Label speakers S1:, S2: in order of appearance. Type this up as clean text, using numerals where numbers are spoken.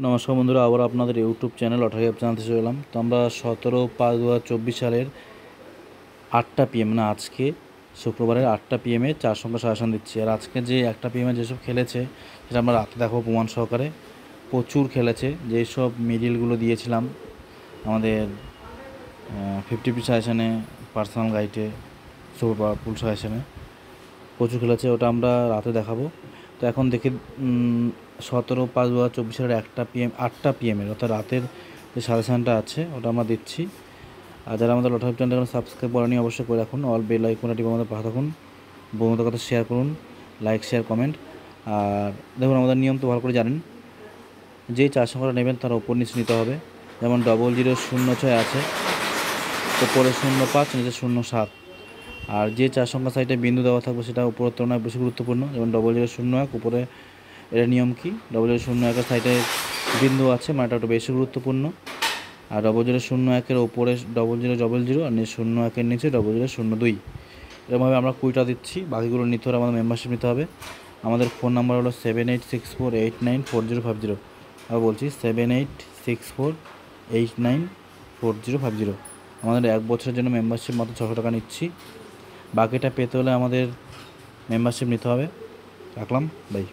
S1: নমস্কার বন্ধুরা, আবার আপনাদের ইউটিউব চ্যানেল অটারি অ্যাপ জানাতে চলে এলাম। তো আমরা 17/5/2024 সালের 8টা PM, মানে আজকে শুক্রবারের 8টা PM-এ 4 সংখ্যা সাজেশন দিচ্ছি। আর আজকে যে 1টা PM-এ যেসব খেলেছে সেটা আমরা রাতে দেখাবো প্রমাণ সহকারে। প্রচুর খেলেছে, যেসব মিডিলগুলো দিয়েছিলাম আমাদের 50 সাজেশনে, পার্সোনাল গাইডে, সুপার পাওয়ারফুল সাজেশনে প্রচুর খেলেছে, ওটা আমরা রাতে দেখাবো। তো এখন দেখি 17/5/2024 সালের 8টা PM-এর অর্থাৎ রাতের যে সাজেশানটা আছে ওটা আমরা দিচ্ছি। আর যারা আমাদের লটারি চ্যানেলটা সাবস্ক্রাইব করেনি অবশ্যই করে রাখুন, অল বেল আইকনটা টিপে আমাদের পাশে থাকুন, বন্ধুদের কথা শেয়ার করুন, লাইক শেয়ার কমেন্ট। আর দেখুন, আমাদের নিয়ম তো ভালো করে জানেন, যেই 4 সংখ্যাটা নেবেন তার ওপর নিচে নিতে হবে। যেমন 0006 আছে, ওপরে 05, নিচে 07। আর যে 4 সংখ্যা সাইডে বিন্দু দেওয়া থাকবে সেটা উপরের তুলনায় বেশি গুরুত্বপূর্ণ। যেমন 0001 উপরে, এর নিয়ম কি, 0001-এর সাইডে বিন্দু আছে মানে এটা একটু বেশি গুরুত্বপূর্ণ। আর 0001-এর ওপরে 0000 আর 01-এর নিচে 0002। এরকমভাবে আমরা 20টা দিচ্ছি। বাকিগুলো নিতে হলে আমাদের মেম্বারশিপ নিতে হবে। আমাদের ফোন নাম্বার হলো 7864894050। আর বলছি 7864894050। আমাদের 1 বছরের জন্য মেম্বারশিপ মাত্র 600 টাকা নিচ্ছি। বাকিটা পেতে হলে আমাদের মেম্বারশিপ নিতে হবে। রাখলাম, বাই।